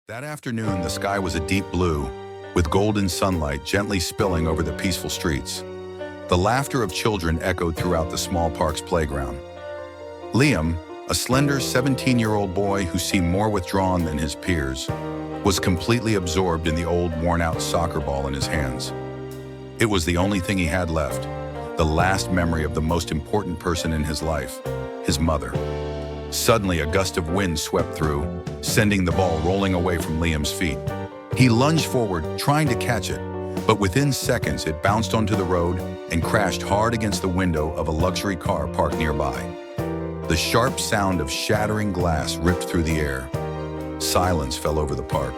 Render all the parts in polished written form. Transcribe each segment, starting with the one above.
That afternoon, the sky was a deep blue, with golden sunlight gently spilling over the peaceful streets. The laughter of children echoed throughout the small park's playground. Liam, a slender 17-year-old boy who seemed more withdrawn than his peers, was completely absorbed in the old, worn-out soccer ball in his hands. It was the only thing he had left, the last memory of the most important person in his life, his mother. Suddenly, a gust of wind swept through, sending the ball rolling away from Liam's feet. He lunged forward, trying to catch it, but within seconds it bounced onto the road and crashed hard against the window of a luxury car parked nearby. The sharp sound of shattering glass ripped through the air. Silence fell over the park.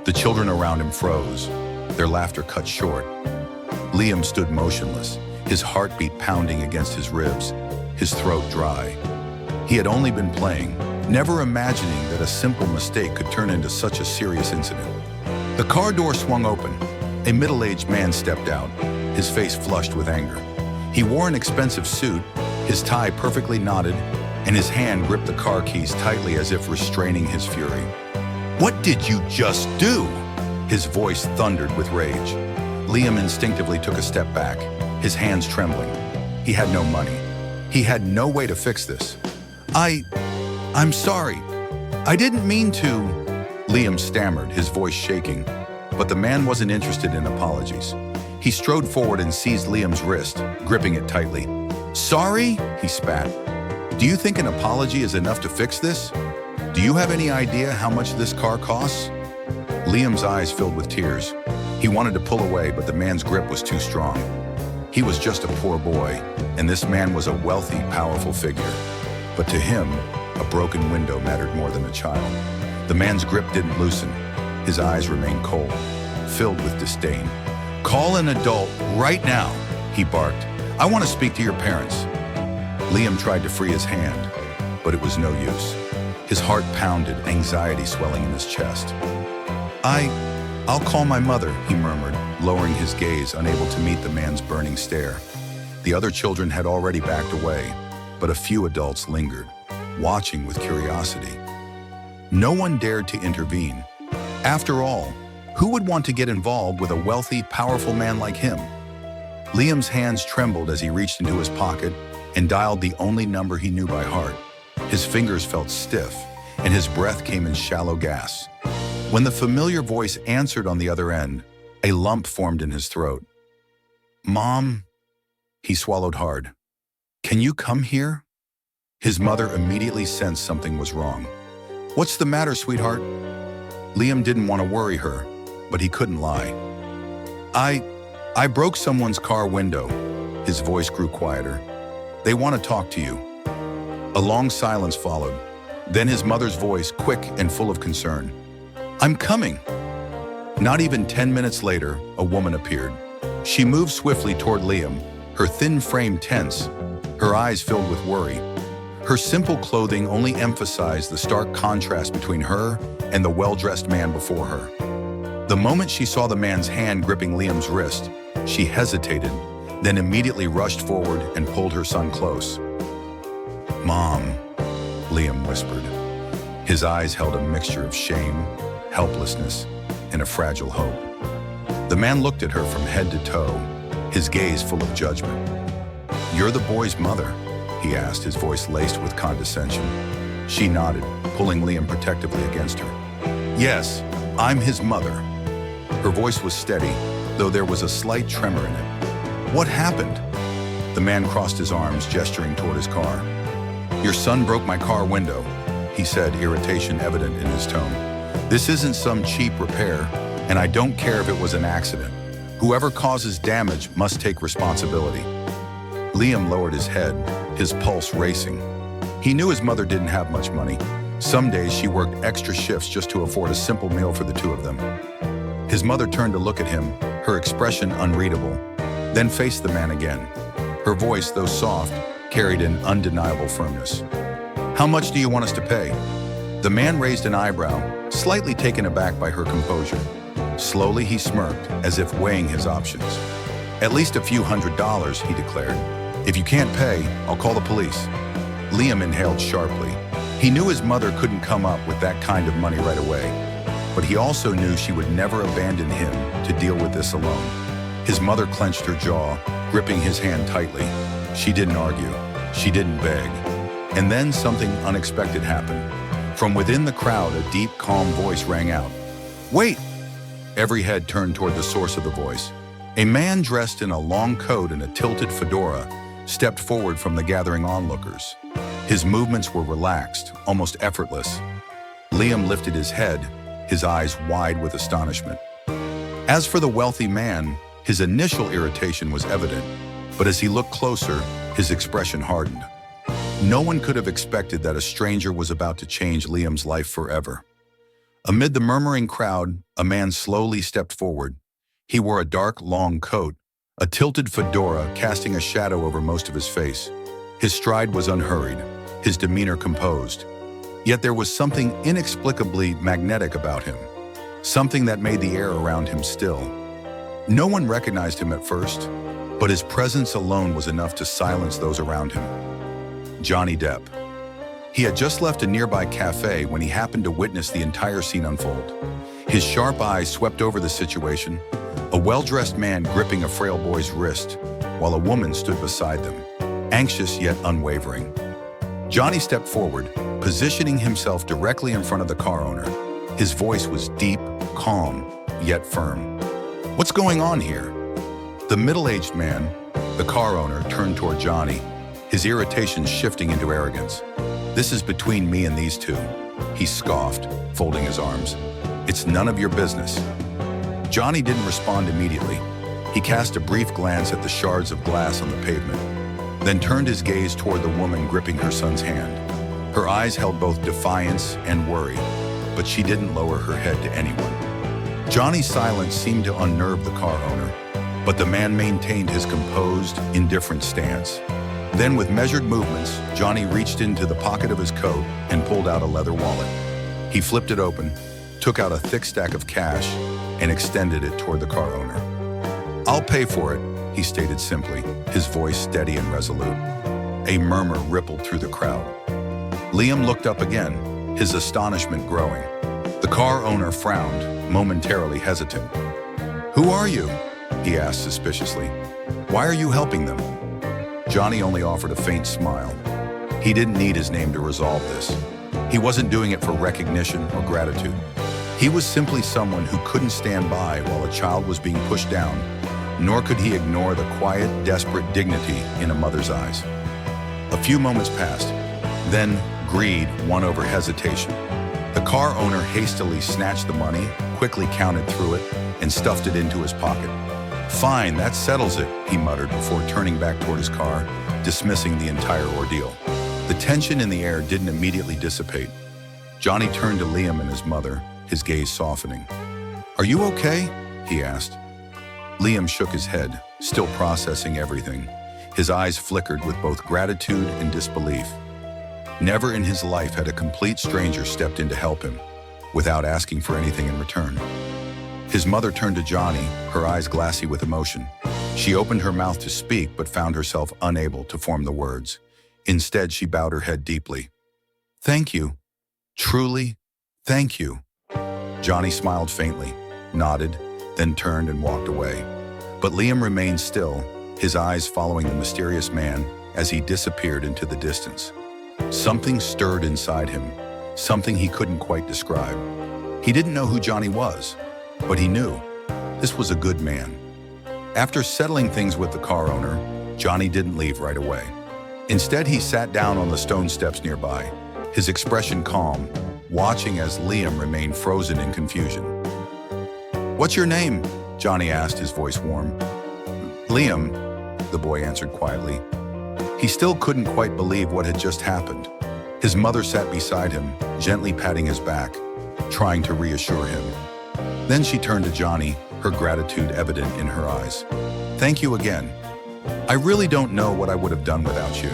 The children around him froze, their laughter cut short. Liam stood motionless, his heartbeat pounding against his ribs, his throat dry. He had only been playing, never imagining that a simple mistake could turn into such a serious incident. The car door swung open. A middle-aged man stepped out, his face flushed with anger. He wore an expensive suit, his tie perfectly knotted, and his hand gripped the car keys tightly as if restraining his fury. "What did you just do?" His voice thundered with rage. Liam instinctively took a step back, his hands trembling. He had no money. He had no way to fix this. I'm sorry. I didn't mean to," Liam stammered, his voice shaking. But the man wasn't interested in apologies. He strode forward and seized Liam's wrist, gripping it tightly. "Sorry?" he spat. "Do you think an apology is enough to fix this? Do you have any idea how much this car costs?" Liam's eyes filled with tears. He wanted to pull away, but the man's grip was too strong. He was just a poor boy, and this man was a wealthy, powerful figure. But to him, a broken window mattered more than a child. The man's grip didn't loosen. His eyes remained cold, filled with disdain. "Call an adult right now," he barked. "I want to speak to your parents." Liam tried to free his hand, but it was no use. His heart pounded, anxiety swelling in his chest. I'll call my mother," he murmured, lowering his gaze, unable to meet the man's burning stare. The other children had already backed away, but a few adults lingered, watching with curiosity. No one dared to intervene. After all, who would want to get involved with a wealthy, powerful man like him? Liam's hands trembled as he reached into his pocket and dialed the only number he knew by heart. His fingers felt stiff, and his breath came in shallow gasps. When the familiar voice answered on the other end, a lump formed in his throat. "Mom," he swallowed hard. "Can you come here?" His mother immediately sensed something was wrong. "What's the matter, sweetheart?" Liam didn't want to worry her, but he couldn't lie. I broke someone's car window." His voice grew quieter. "They want to talk to you." A long silence followed. Then his mother's voice, quick and full of concern. "I'm coming." Not even 10 minutes later, a woman appeared. She moved swiftly toward Liam, her thin frame tense, her eyes filled with worry. Her simple clothing only emphasized the stark contrast between her and the well-dressed man before her. The moment she saw the man's hand gripping Liam's wrist, she hesitated, then immediately rushed forward and pulled her son close. "Mom," Liam whispered. His eyes held a mixture of shame, helplessness, and a fragile hope. The man looked at her from head to toe, his gaze full of judgment. "You're the boy's mother?" he asked, his voice laced with condescension. She nodded, pulling Liam protectively against her. "Yes, I'm his mother." Her voice was steady, though there was a slight tremor in it. "What happened?" The man crossed his arms, gesturing toward his car. "Your son broke my car window," he said, irritation evident in his tone. "This isn't some cheap repair, and I don't care if it was an accident. Whoever causes damage must take responsibility." Liam lowered his head, his pulse racing. He knew his mother didn't have much money. Some days she worked extra shifts just to afford a simple meal for the two of them. His mother turned to look at him, her expression unreadable, then faced the man again. Her voice, though soft, carried an undeniable firmness. "How much do you want us to pay?" The man raised an eyebrow, slightly taken aback by her composure. Slowly he smirked, as if weighing his options. "At least a few $100s, he declared. "If you can't pay, I'll call the police." Liam inhaled sharply. He knew his mother couldn't come up with that kind of money right away. but he also knew she would never abandon him to deal with this alone. His mother clenched her jaw, gripping his hand tightly. She didn't argue. She didn't beg. And then something unexpected happened. From within the crowd, a deep, calm voice rang out. "Wait!" Every head turned toward the source of the voice. A man dressed in a long coat and a tilted fedora stepped forward from the gathering onlookers. His movements were relaxed, almost effortless. Liam lifted his head, his eyes wide with astonishment. As for the wealthy man, his initial irritation was evident, but as he looked closer, his expression hardened. No one could have expected that a stranger was about to change Liam's life forever. Amid the murmuring crowd, a man slowly stepped forward. He wore a dark, long coat, a tilted fedora casting a shadow over most of his face. His stride was unhurried, his demeanor composed. Yet there was something inexplicably magnetic about him, something that made the air around him still. No one recognized him at first, but his presence alone was enough to silence those around him. Johnny Depp. He had just left a nearby cafe when he happened to witness the entire scene unfold. His sharp eyes swept over the situation, a well-dressed man gripping a frail boy's wrist, while a woman stood beside them, anxious yet unwavering. Johnny stepped forward, positioning himself directly in front of the car owner. His voice was deep, calm, yet firm. "What's going on here?" The middle-aged man, the car owner, turned toward Johnny, his irritation shifting into arrogance. "This is between me and these two," he scoffed, folding his arms. "It's none of your business." Johnny didn't respond immediately. He cast a brief glance at the shards of glass on the pavement, then turned his gaze toward the woman gripping her son's hand. Her eyes held both defiance and worry, but she didn't lower her head to anyone. Johnny's silence seemed to unnerve the car owner, but the man maintained his composed, indifferent stance. Then, with measured movements, Johnny reached into the pocket of his coat and pulled out a leather wallet. He flipped it open, took out a thick stack of cash, and extended it toward the car owner. "I'll pay for it," he stated simply, his voice steady and resolute. A murmur rippled through the crowd. Liam looked up again, his astonishment growing. The car owner frowned, momentarily hesitant. "Who are you?" he asked suspiciously. "Why are you helping them?" Johnny only offered a faint smile. He didn't need his name to resolve this. He wasn't doing it for recognition or gratitude. He was simply someone who couldn't stand by while a child was being pushed down, nor could he ignore the quiet, desperate dignity in a mother's eyes. A few moments passed. Then greed won over hesitation. The car owner hastily snatched the money, quickly counted through it, and stuffed it into his pocket. "Fine, that settles it," he muttered before turning back toward his car, dismissing the entire ordeal. The tension in the air didn't immediately dissipate. Johnny turned to Liam and his mother, his gaze softening. "Are you okay?" he asked. Liam shook his head, still processing everything. His eyes flickered with both gratitude and disbelief. Never in his life had a complete stranger stepped in to help him, without asking for anything in return. His mother turned to Johnny, her eyes glassy with emotion. She opened her mouth to speak, but found herself unable to form the words. Instead, she bowed her head deeply. "Thank you. Truly, thank you." Johnny smiled faintly, nodded, then turned and walked away. But Liam remained still, his eyes following the mysterious man as he disappeared into the distance. Something stirred inside him, something he couldn't quite describe. He didn't know who Johnny was, but he knew this was a good man. After settling things with the car owner, Johnny didn't leave right away. Instead, he sat down on the stone steps nearby, his expression calm, watching as Liam remained frozen in confusion. "What's your name?" Johnny asked, his voice warm. "Liam," the boy answered quietly. He still couldn't quite believe what had just happened. His mother sat beside him, gently patting his back, trying to reassure him. Then she turned to Johnny, her gratitude evident in her eyes. "Thank you again. I really don't know what I would have done without you."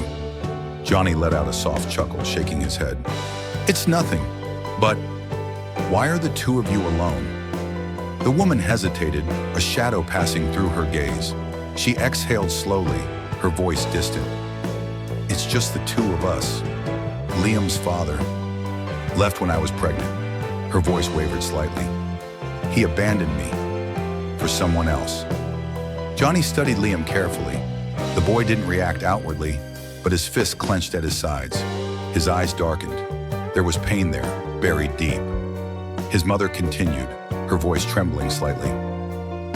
Johnny let out a soft chuckle, shaking his head. "It's nothing, but why are the two of you alone?" The woman hesitated, a shadow passing through her gaze. She exhaled slowly, her voice distant. "It's just the two of us. Liam's father left when I was pregnant." Her voice wavered slightly. He abandoned me for someone else. Johnny studied Liam carefully. The boy didn't react outwardly, but his fists clenched at his sides. His eyes darkened. There was pain there, buried deep. His mother continued, her voice trembling slightly.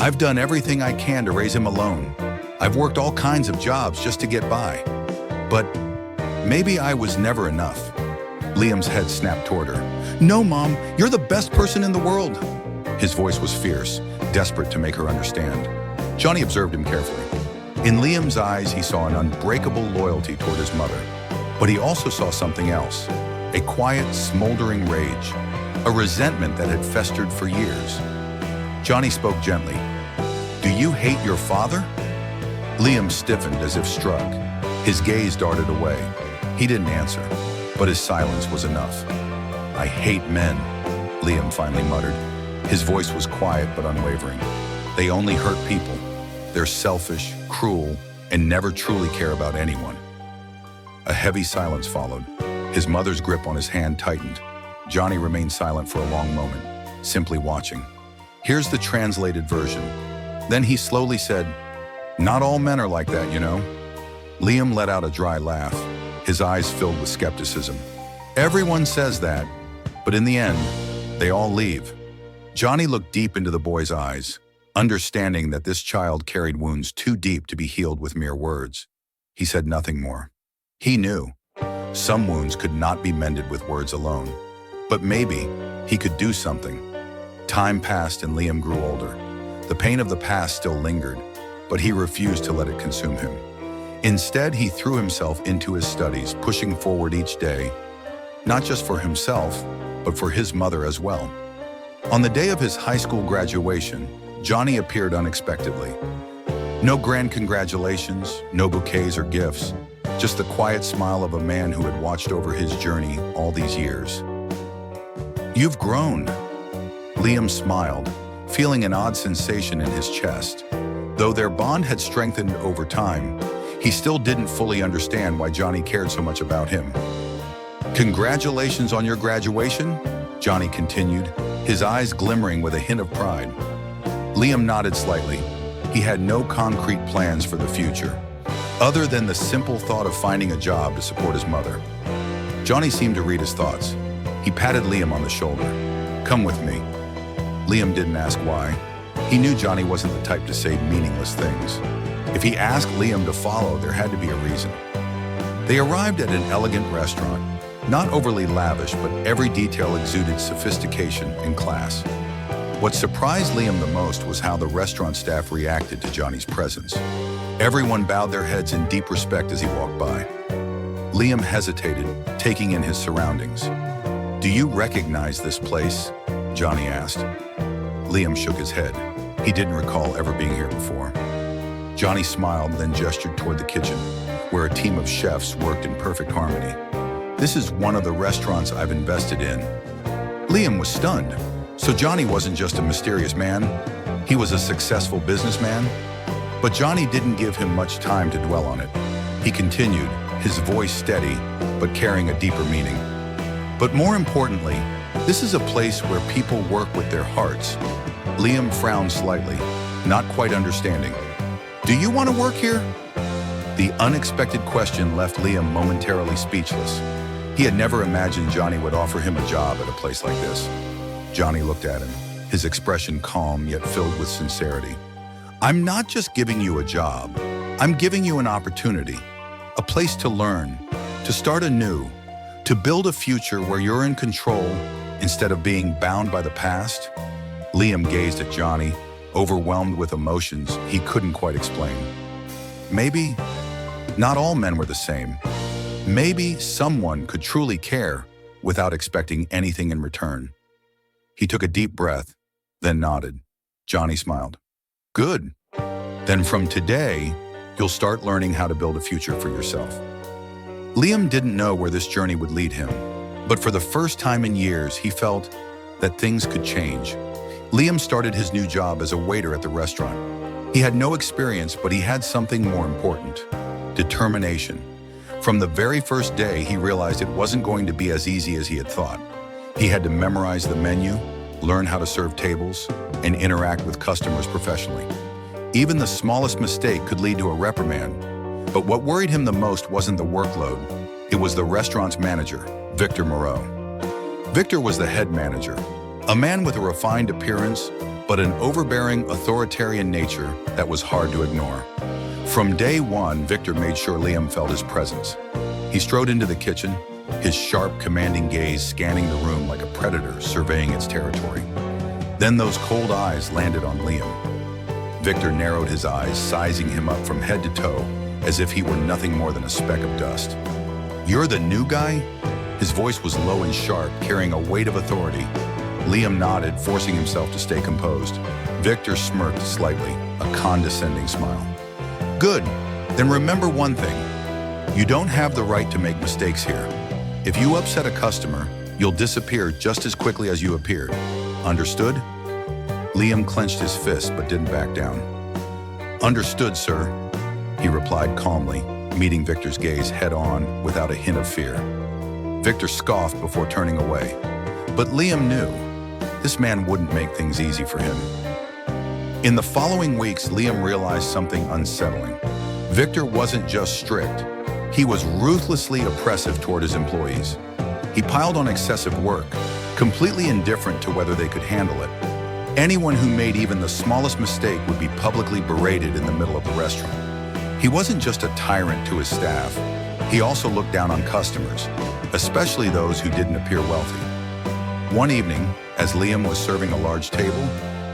I've done everything I can to raise him alone. I've worked all kinds of jobs just to get by. But maybe I was never enough. Liam's head snapped toward her. No, Mom, you're the best person in the world. His voice was fierce, desperate to make her understand. Johnny observed him carefully. In Liam's eyes, he saw an unbreakable loyalty toward his mother. But he also saw something else, a quiet, smoldering rage, a resentment that had festered for years. Johnny spoke gently. Do you hate your father? Liam stiffened as if struck. His gaze darted away. He didn't answer, but his silence was enough. I hate men, Liam finally muttered. His voice was quiet but unwavering. They only hurt people. They're selfish, cruel, and never truly care about anyone. A heavy silence followed. His mother's grip on his hand tightened. Johnny remained silent for a long moment, simply watching. Here's the translated version. Then he slowly said, Not all men are like that, you know. Liam let out a dry laugh, his eyes filled with skepticism. Everyone says that, but in the end, they all leave. Johnny looked deep into the boy's eyes, understanding that this child carried wounds too deep to be healed with mere words. He said nothing more. He knew some wounds could not be mended with words alone, but maybe he could do something. Time passed and Liam grew older. The pain of the past still lingered, but he refused to let it consume him. Instead, he threw himself into his studies, pushing forward each day, not just for himself, but for his mother as well. On the day of his high school graduation, Johnny appeared unexpectedly. No grand congratulations, no bouquets or gifts, just the quiet smile of a man who had watched over his journey all these years. You've grown. Liam smiled, feeling an odd sensation in his chest. Though their bond had strengthened over time, he still didn't fully understand why Johnny cared so much about him. Congratulations on your graduation, Johnny continued, his eyes glimmering with a hint of pride. Liam nodded slightly. He had no concrete plans for the future, other than the simple thought of finding a job to support his mother. Johnny seemed to read his thoughts. He patted Liam on the shoulder. Come with me. Liam didn't ask why. He knew Johnny wasn't the type to say meaningless things. If he asked Liam to follow, there had to be a reason. They arrived at an elegant restaurant, not overly lavish, but every detail exuded sophistication and class. What surprised Liam the most was how the restaurant staff reacted to Johnny's presence. Everyone bowed their heads in deep respect as he walked by. Liam hesitated, taking in his surroundings. Do you recognize this place? Johnny asked. Liam shook his head. He didn't recall ever being here before. Johnny smiled, then gestured toward the kitchen, where a team of chefs worked in perfect harmony. This is one of the restaurants I've invested in. Liam was stunned. So Johnny wasn't just a mysterious man, he was a successful businessman. But Johnny didn't give him much time to dwell on it. He continued, his voice steady, but carrying a deeper meaning. But more importantly, this is a place where people work with their hearts. Liam frowned slightly, not quite understanding. Do you want to work here? The unexpected question left Liam momentarily speechless. He had never imagined Johnny would offer him a job at a place like this. Johnny looked at him, his expression calm yet filled with sincerity. I'm not just giving you a job. I'm giving you an opportunity, a place to learn, to start anew, to build a future where you're in control instead of being bound by the past. Liam gazed at Johnny, overwhelmed with emotions he couldn't quite explain. Maybe not all men were the same. Maybe someone could truly care without expecting anything in return. He took a deep breath, then nodded. Johnny smiled. Good. Then from today, you'll start learning how to build a future for yourself. Liam didn't know where this journey would lead him, but for the first time in years, he felt that things could change. Liam started his new job as a waiter at the restaurant. He had no experience, but he had something more important: determination. From the very first day, he realized it wasn't going to be as easy as he had thought. He had to memorize the menu, learn how to serve tables, and interact with customers professionally. Even the smallest mistake could lead to a reprimand. But what worried him the most wasn't the workload. It was the restaurant's manager, Victor Moreau. Victor was the head manager, a man with a refined appearance, but an overbearing, authoritarian nature that was hard to ignore. From day one, Victor made sure Liam felt his presence. He strode into the kitchen, his sharp, commanding gaze scanning the room like a predator surveying its territory. Then those cold eyes landed on Liam. Victor narrowed his eyes, sizing him up from head to toe, as if he were nothing more than a speck of dust. "You're the new guy?" His voice was low and sharp, carrying a weight of authority. Liam nodded, forcing himself to stay composed. Victor smirked slightly, a condescending smile. "Good. Then remember one thing. You don't have the right to make mistakes here. If you upset a customer, you'll disappear just as quickly as you appeared. Understood?" Liam clenched his fist but didn't back down. "Understood, sir," he replied calmly, meeting Victor's gaze head-on without a hint of fear. Victor scoffed before turning away. But Liam knew this man wouldn't make things easy for him. In the following weeks, Liam realized something unsettling. Victor wasn't just strict. He was ruthlessly oppressive toward his employees. He piled on excessive work, completely indifferent to whether they could handle it. Anyone who made even the smallest mistake would be publicly berated in the middle of the restaurant. He wasn't just a tyrant to his staff. He also looked down on customers, especially those who didn't appear wealthy. One evening, as Liam was serving a large table,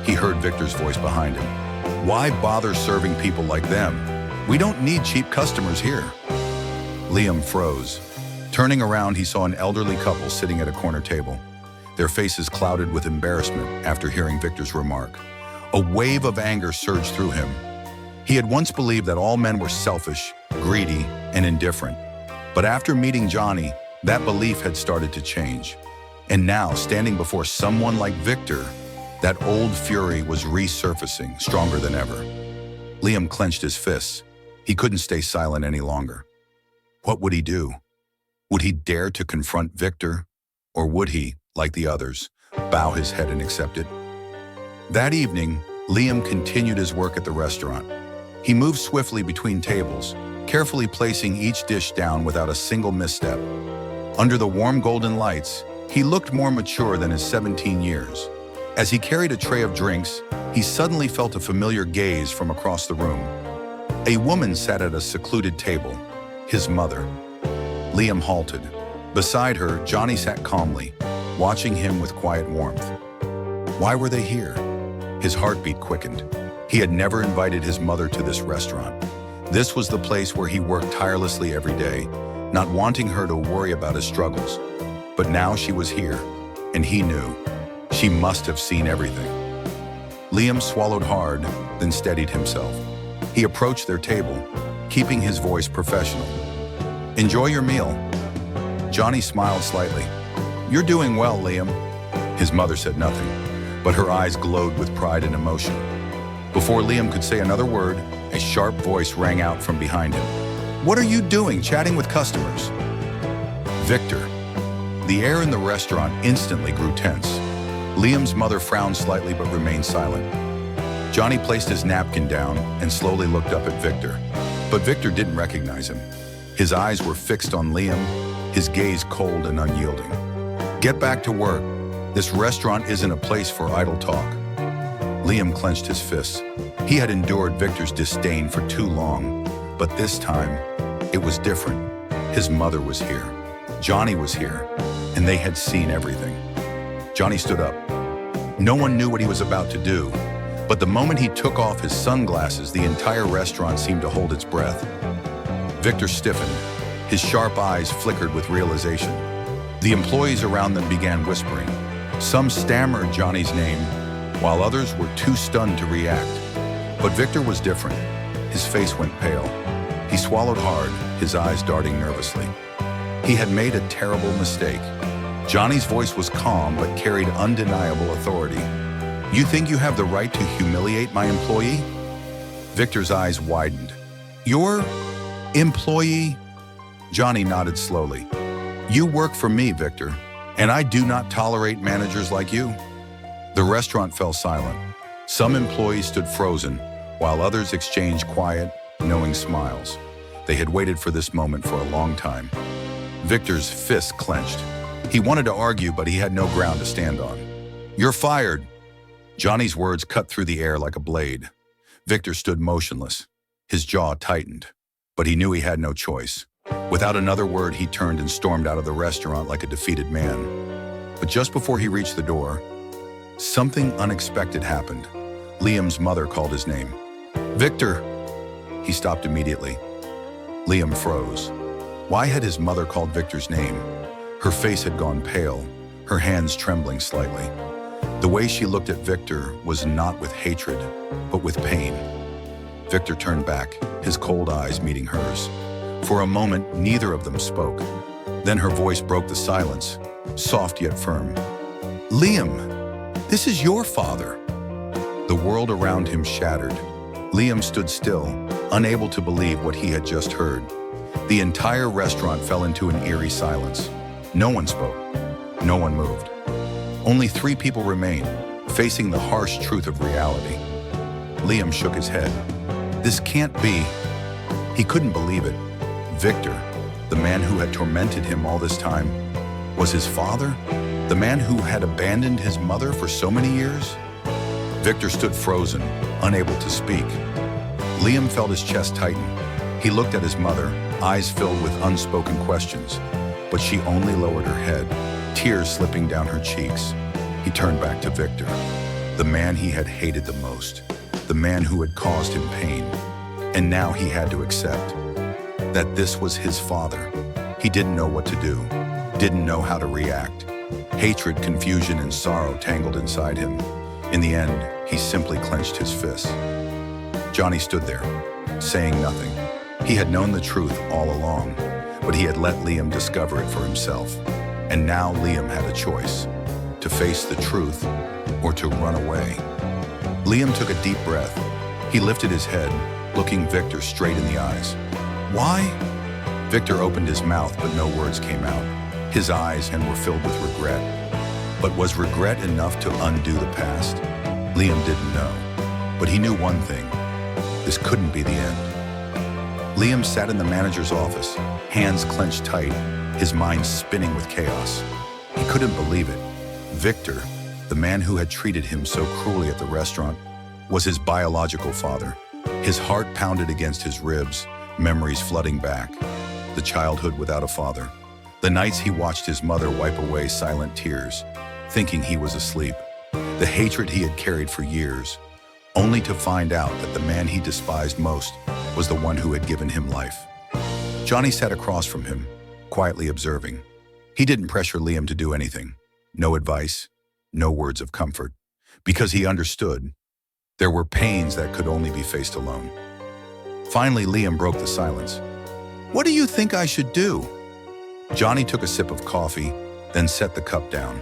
he heard Victor's voice behind him. "Why bother serving people like them? We don't need cheap customers here." Liam froze. Turning around, he saw an elderly couple sitting at a corner table, their faces clouded with embarrassment after hearing Victor's remark. A wave of anger surged through him. He had once believed that all men were selfish, greedy, and indifferent. But after meeting Johnny, that belief had started to change. And now, standing before someone like Victor, that old fury was resurfacing, stronger than ever. Liam clenched his fists. He couldn't stay silent any longer. What would he do? Would he dare to confront Victor? Or would he, like the others, bow his head and accept it? That evening, Liam continued his work at the restaurant. He moved swiftly between tables, carefully placing each dish down without a single misstep. Under the warm golden lights, he looked more mature than his 17 years. As he carried a tray of drinks, he suddenly felt a familiar gaze from across the room. A woman sat at a secluded table, his mother. Liam halted. Beside her, Johnny sat calmly, watching him with quiet warmth. Why were they here? His heartbeat quickened. He had never invited his mother to this restaurant. This was the place where he worked tirelessly every day, not wanting her to worry about his struggles. But now she was here, and he knew. She must have seen everything. Liam swallowed hard, then steadied himself. He approached their table, keeping his voice professional. "Enjoy your meal." Johnny smiled slightly. "You're doing well, Liam." His mother said nothing, but her eyes glowed with pride and emotion. Before Liam could say another word, a sharp voice rang out from behind him. "What are you doing, chatting with customers?" Victor. The air in the restaurant instantly grew tense. Liam's mother frowned slightly but remained silent. Johnny placed his napkin down and slowly looked up at Victor. But Victor didn't recognize him. His eyes were fixed on Liam, his gaze cold and unyielding. "Get back to work. This restaurant isn't a place for idle talk." Liam clenched his fists. He had endured Victor's disdain for too long, but this time, it was different. His mother was here. Johnny was here, and they had seen everything. Johnny stood up. No one knew what he was about to do, but the moment he took off his sunglasses, the entire restaurant seemed to hold its breath. Victor stiffened. His sharp eyes flickered with realization. The employees around them began whispering. Some stammered Johnny's name, while others were too stunned to react. But Victor was different. His face went pale. He swallowed hard, his eyes darting nervously. He had made a terrible mistake. Johnny's voice was calm but carried undeniable authority. "You think you have the right to humiliate my employee?" Victor's eyes widened. "Your employee?" Johnny nodded slowly. "You work for me, Victor, and I do not tolerate managers like you." The restaurant fell silent. Some employees stood frozen, while others exchanged quiet, knowing smiles. They had waited for this moment for a long time. Victor's fist clenched. He wanted to argue, but he had no ground to stand on. "You're fired." Johnny's words cut through the air like a blade. Victor stood motionless. His jaw tightened, but he knew he had no choice. Without another word, he turned and stormed out of the restaurant like a defeated man. But just before he reached the door, something unexpected happened. Liam's mother called his name. "Victor!" He stopped immediately. Liam froze. Why had his mother called Victor's name? Her face had gone pale, her hands trembling slightly. The way she looked at Victor was not with hatred, but with pain. Victor turned back, his cold eyes meeting hers. For a moment, neither of them spoke. Then her voice broke the silence, soft yet firm. "Liam, this is your father." The world around him shattered. Liam stood still, unable to believe what he had just heard. The entire restaurant fell into an eerie silence. No one spoke. No one moved. Only 3 people remained, facing the harsh truth of reality. Liam shook his head. This can't be. He couldn't believe it. Victor, the man who had tormented him all this time, was his father? The man who had abandoned his mother for so many years? Victor stood frozen, unable to speak. Liam felt his chest tighten. He looked at his mother, eyes filled with unspoken questions, but she only lowered her head, tears slipping down her cheeks. He turned back to Victor, the man he had hated the most, the man who had caused him pain. And now he had to accept that this was his father. He didn't know what to do, didn't know how to react. Hatred, confusion, and sorrow tangled inside him. In the end, he simply clenched his fists. Johnny stood there, saying nothing. He had known the truth all along, but he had let Liam discover it for himself. And now Liam had a choice, to face the truth or to run away. Liam took a deep breath. He lifted his head, looking Victor straight in the eyes. "Why?" Victor opened his mouth, but no words came out. His eyes were filled with regret. But was regret enough to undo the past? Liam didn't know, but he knew one thing. This couldn't be the end. Liam sat in the manager's office, hands clenched tight, his mind spinning with chaos. He couldn't believe it. Victor, the man who had treated him so cruelly at the restaurant, was his biological father. His heart pounded against his ribs, memories flooding back. The childhood without a father. The nights he watched his mother wipe away silent tears, thinking he was asleep. The hatred he had carried for years, only to find out that the man he despised most was the one who had given him life. Johnny sat across from him, quietly observing. He didn't pressure Liam to do anything. No advice, no words of comfort, because he understood there were pains that could only be faced alone. Finally, Liam broke the silence. "What do you think I should do?" Johnny took a sip of coffee, then set the cup down.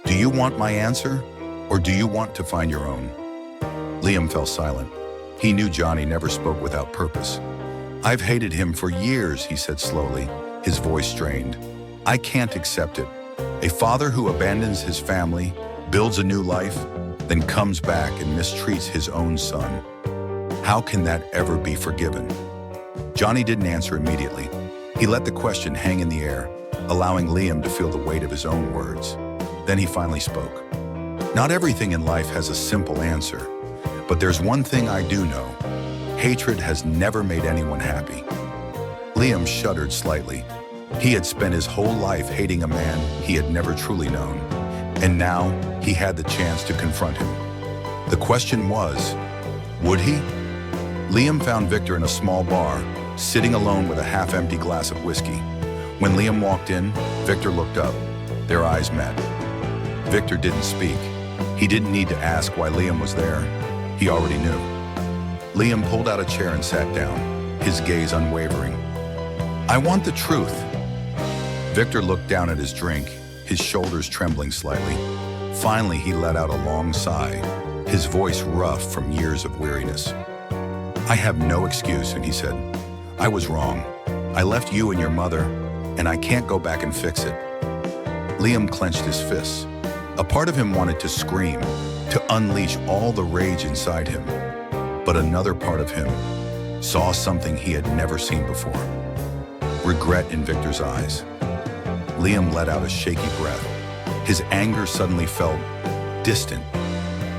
"Do you want my answer, or do you want to find your own?" Liam fell silent. He knew Johnny never spoke without purpose. "I've hated him for years," he said slowly, his voice strained. "I can't accept it. A father who abandons his family, builds a new life, then comes back and mistreats his own son. How can that ever be forgiven?" Johnny didn't answer immediately. He let the question hang in the air, allowing Liam to feel the weight of his own words. Then he finally spoke. "Not everything in life has a simple answer, but there's one thing I do know. Hatred has never made anyone happy." Liam shuddered slightly. He had spent his whole life hating a man he had never truly known, and now he had the chance to confront him. The question was, would he? Liam found Victor in a small bar, sitting alone with a half-empty glass of whiskey. When Liam walked in, Victor looked up. Their eyes met. Victor didn't speak. He didn't need to ask why Liam was there. He already knew. Liam pulled out a chair and sat down, his gaze unwavering. "I want the truth." Victor looked down at his drink, his shoulders trembling slightly. Finally, he let out a long sigh, his voice rough from years of weariness. "I have no excuse," and he said. "I was wrong. I left you and your mother, and I can't go back and fix it." Liam clenched his fists. A part of him wanted to scream, to unleash all the rage inside him. But another part of him saw something he had never seen before. Regret in Victor's eyes. Liam let out a shaky breath. His anger suddenly felt distant.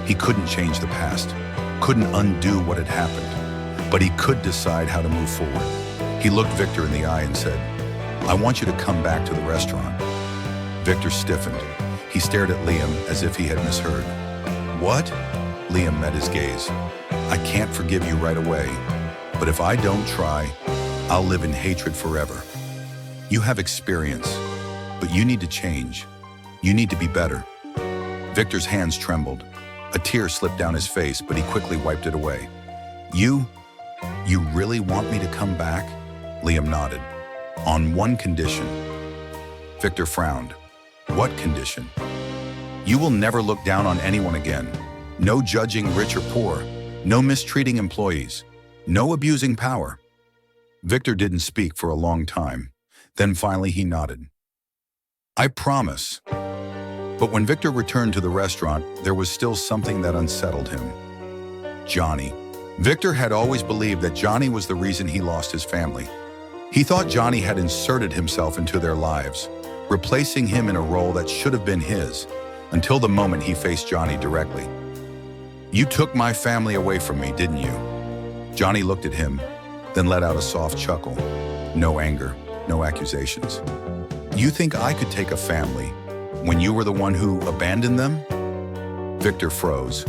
He couldn't change the past, couldn't undo what had happened, but he could decide how to move forward. He looked Victor in the eye and said, "I want you to come back to the restaurant." Victor stiffened. He stared at Liam as if he had misheard. "What?" Liam met his gaze. "I can't forgive you right away, but if I don't try, I'll live in hatred forever. You have experience, but you need to change. You need to be better." Victor's hands trembled. A tear slipped down his face, but he quickly wiped it away. You really want me to come back?" Liam nodded. "On one condition." Victor frowned. "What condition?" "You will never look down on anyone again. No judging rich or poor. No mistreating employees. No abusing power." Victor didn't speak for a long time. Then finally he nodded. "I promise." But when Victor returned to the restaurant, there was still something that unsettled him. Johnny. Victor had always believed that Johnny was the reason he lost his family. He thought Johnny had inserted himself into their lives, replacing him in a role that should have been his, until the moment he faced Johnny directly. "You took my family away from me, didn't you?" Johnny looked at him, then let out a soft chuckle. No anger, no accusations. "You think I could take a family when you were the one who abandoned them?" Victor froze.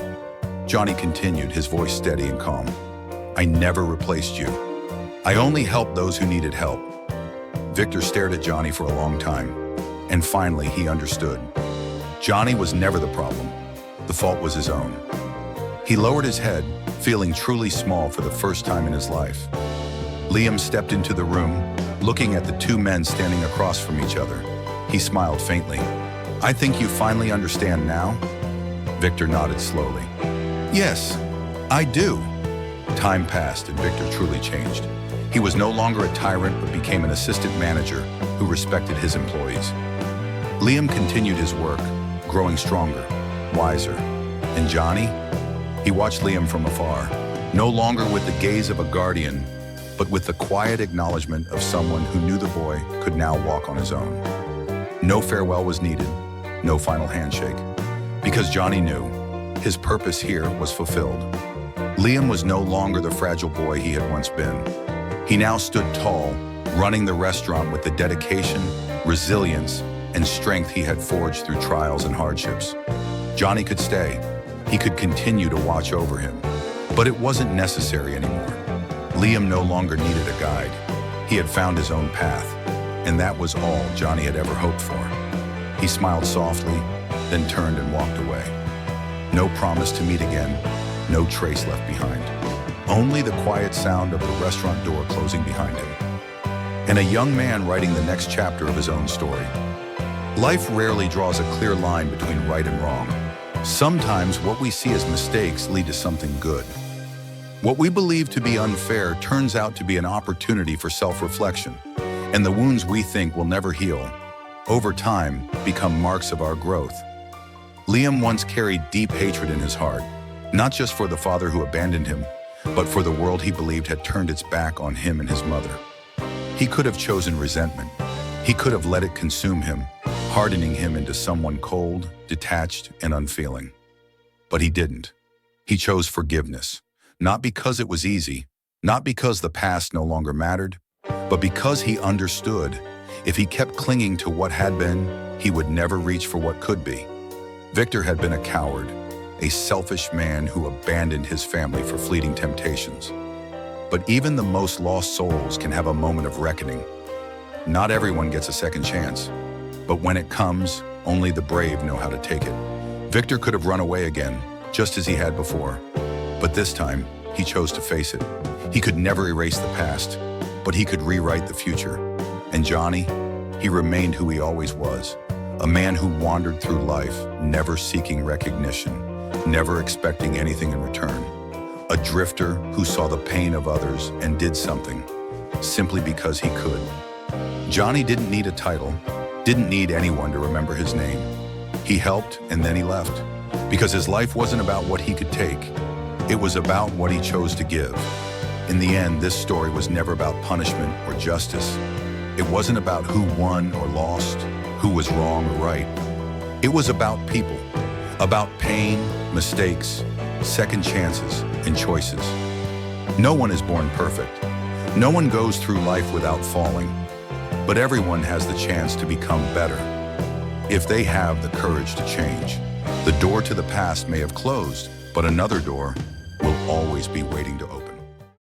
Johnny continued, his voice steady and calm. "I never replaced you. I only helped those who needed help." Victor stared at Johnny for a long time, and finally he understood. Johnny was never the problem. The fault was his own. He lowered his head, feeling truly small for the first time in his life. Liam stepped into the room, looking at the two men standing across from each other. He smiled faintly. "I think you finally understand now?" Victor nodded slowly. "Yes, I do." Time passed and Victor truly changed. He was no longer a tyrant but became an assistant manager who respected his employees. Liam continued his work, growing stronger, wiser. And Johnny? He watched Liam from afar, no longer with the gaze of a guardian, but with the quiet acknowledgement of someone who knew the boy could now walk on his own. No farewell was needed, no final handshake, because Johnny knew his purpose here was fulfilled. Liam was no longer the fragile boy he had once been. He now stood tall, running the restaurant with the dedication, resilience, and strength he had forged through trials and hardships. Johnny could stay. He could continue to watch over him, but it wasn't necessary anymore. Liam no longer needed a guide. He had found his own path, and that was all Johnny had ever hoped for. He smiled softly, then turned and walked away. No promise to meet again, no trace left behind. Only the quiet sound of the restaurant door closing behind him. And a young man writing the next chapter of his own story. Life rarely draws a clear line between right and wrong. Sometimes what we see as mistakes lead to something good. What we believe to be unfair turns out to be an opportunity for self-reflection, and the wounds we think will never heal, over time, become marks of our growth. Liam once carried deep hatred in his heart, not just for the father who abandoned him, but for the world he believed had turned its back on him and his mother. He could have chosen resentment. He could have let it consume him, hardening him into someone cold, detached, and unfeeling. But he didn't. He chose forgiveness, not because it was easy, not because the past no longer mattered, but because he understood if he kept clinging to what had been, he would never reach for what could be. Victor had been a coward, a selfish man who abandoned his family for fleeting temptations. But even the most lost souls can have a moment of reckoning. Not everyone gets a second chance, but when it comes, only the brave know how to take it. Victor could have run away again, just as he had before. But this time, he chose to face it. He could never erase the past, but he could rewrite the future. And Johnny, he remained who he always was, a man who wandered through life, never seeking recognition, never expecting anything in return. A drifter who saw the pain of others and did something, simply because he could. Johnny didn't need a title, didn't need anyone to remember his name. He helped and then he left. Because his life wasn't about what he could take. It was about what he chose to give. In the end, this story was never about punishment or justice. It wasn't about who won or lost, who was wrong or right. It was about people, about pain, mistakes, second chances, and choices. No one is born perfect. No one goes through life without falling. But everyone has the chance to become better, if they have the courage to change. The door to the past may have closed, but another door will always be waiting to open.